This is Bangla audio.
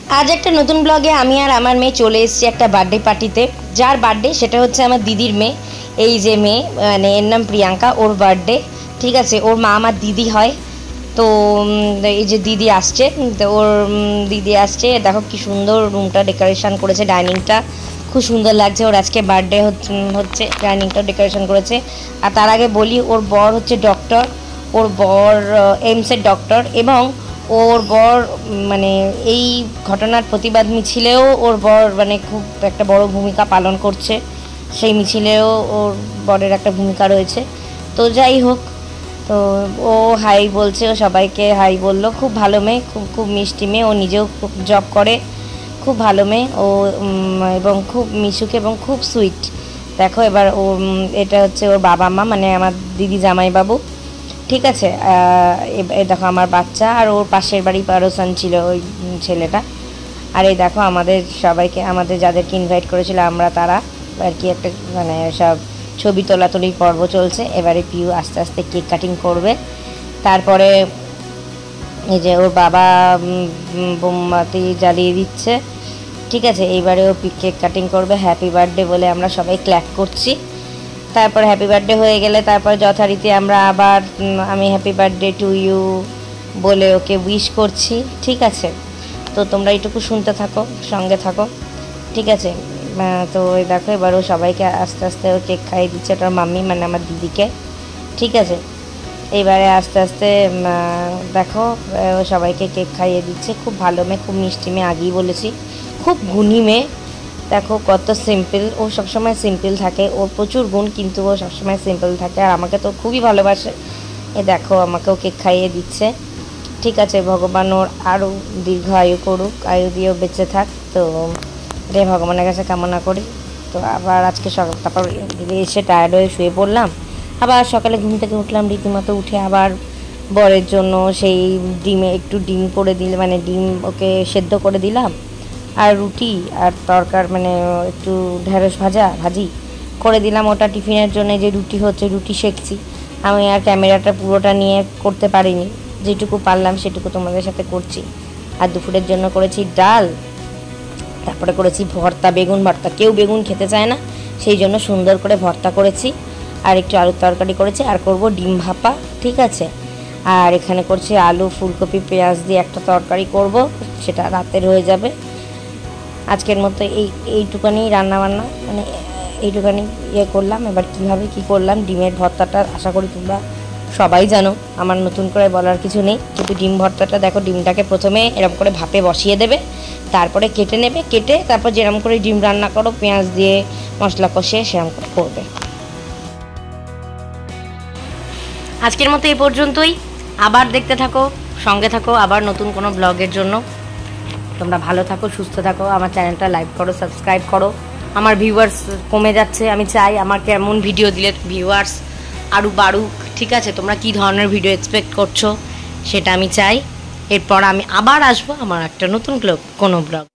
आज एक नतून ब्लगे आमी और आमार मेये चले एसेछि एक बार्थ पार्टीते जार बार्थ सेटा होच्छे आमार दिदिर मेये এই যে মেয়ে মানে এর নাম প্রিয়াঙ্কা ওর বার্থডে ঠিক আছে ওর মা আমার দিদি হয় তো এই যে দিদি আসছে তো ওর দিদি আসছে দেখো কি সুন্দর রুমটা ডেকোরেশন করেছে ডাইনিংটা খুব সুন্দর লাগছে ওর আজকে বার্থডে হচ্ছে ডাইনিংটা ডেকোরেশন করেছে আর তার আগে বলি ওর বর হচ্ছে ডক্টর ওর বর এইমসের ডক্টর এবং ওর বর মানে এই ঘটনার প্রতিবাদ মিছিলেও ওর বর মানে খুব একটা বড় ভূমিকা পালন করছে সেই মিছিলেও ওর বরের একটা ভূমিকা রয়েছে তো যাই হোক তো ও হাই বলছে ও সবাইকে হাই বললো খুব ভালো মেয়ে খুব মিষ্টি মেয়ে ও নিজেও খুব জব করে খুব ভালো মেয়ে ও এবং খুব মিশুক এবং খুব সুইট দেখো এবার ও এটা হচ্ছে ওর বাবা মা মানে আমার দিদি জামাইবাবু ঠিক আছে এই দেখো আমার বাচ্চা আর ওর পাশের বাড়ি পারোসান ছিল ওই ছেলেটা আর এই দেখো আমাদের সবাইকে আমাদের যাদেরকে ইনভাইট করেছিল আমরা তারা আর কি একটা মানে সব ছবি তোলাতুলি পর্ব চলছে এবারে পিউ আস্তে আস্তে কেক কাটিং করবে তারপরে এই যে ওর বাবা মোমবাতি জ্বালিয়ে দিচ্ছে ঠিক আছে এইবারে ও কেক কাটিং করবে হ্যাপি বার্থডে বলে আমরা সবাই ক্ল্যাপ করছি তারপর হ্যাপি বার্থডে হয়ে গেলে তারপর যথারীতি আমরা আবার আমি হ্যাপি বার্থডে টু ইউ বলে ওকে উইশ করছি ঠিক আছে তো তোমরা এইটুকু শুনতে থাকো সঙ্গে থাকো ঠিক আছে তো ওই দেখো এবার ও সবাইকে আস্তে আস্তে ও কেক খাইয়ে দিচ্ছে ওটার মাম্মি মানে আমার দিদিকে ঠিক আছে এইবারে আস্তে আস্তে দেখো ও সবাইকে কেক খাইয়ে দিচ্ছে খুব ভালো মেয়ে খুব মিষ্টি মেয়ে আগেই বলেছি খুব গুণী মেয়ে দেখো কত সিম্পল ও সবসময় সিম্পল থাকে ওর প্রচুর গুণ কিন্তু ও সবসময় সিম্পল থাকে আর আমাকে তো খুবই ভালোবাসে এ দেখো আমাকেও কেক খাইয়ে দিচ্ছে ঠিক আছে ভগবান ওর আরও দীর্ঘ আয়ু করুক আয়ু দিয়েও বেঁচে থাক তো রে ভগবানের কাছে কামনা করি তো আবার আজকে সকাল তারপর এসে টায়ার্ড হয়ে শুয়ে পড়লাম আবার সকালে ঘুম থেকে উঠলাম রীতিমতো উঠে আবার বরের জন্য সেই ডিমে একটু ডিম করে দিলে মানে ডিম ওকে সেদ্ধ করে দিলাম আর রুটি আর তরকার মানে একটু ঢেঁড়স ভাজি করে দিলাম ওটা টিফিনের জন্য যে রুটি হচ্ছে রুটি সেঁকছি আমি আর ক্যামেরাটা পুরোটা নিয়ে করতে পারিনি যেটুকু পারলাম সেটুকু তোমাদের সাথে করছি আর দুপুরের জন্য করেছি ডাল তারপরে করেছি ভর্তা বেগুন ভর্তা কেউ বেগুন খেতে চায় না সেই জন্য সুন্দর করে ভর্তা করেছি আর একটু আলুর তরকারি করেছি আর করব ডিম ভাপা ঠিক আছে আর এখানে করছি আলু ফুলকপি পেঁয়াজ দিয়ে একটা তরকারি করব সেটা রাতের হয়ে যাবে আজকের মতো এইটুকানি রান্নাবান্না মানে এইটুকানি করলাম এবার কীভাবে কী করলাম ডিমের ভর্তাটা আশা করি তোমরা সবাই জানো আমার নতুন করে বলার কিছু নেই কিন্তু ডিম ভর্তাটা দেখো ডিমটাকে প্রথমে এরকম করে ভাপে বসিয়ে দেবে তারপরে কেটে নেবে কেটে তারপর যেরকম করে ডিম রান্না করো পেঁয়াজ দিয়ে মশলা কষিয়ে সেরকম করে করবে আজকের মতো এই পর্যন্তই আবার দেখতে থাকো সঙ্গে থাকো আবার নতুন কোনো ব্লগের জন্য তোমরা ভালো থাকো সুস্থ থাকো আমার চ্যানেলটা লাইক করো সাবস্ক্রাইব করো আমার ভিউয়ার্স কমে যাচ্ছে আমি চাই আমার কেমন ভিডিও দিলে ভিউয়ার্স আরও বাড়ুক ঠিক আছে তোমরা কী ধরনের ভিডিও এক্সপেক্ট করছো সেটা আমি চাই এরপর আমি আবার আসবো আমার একটা নতুন কোনো ব্লগ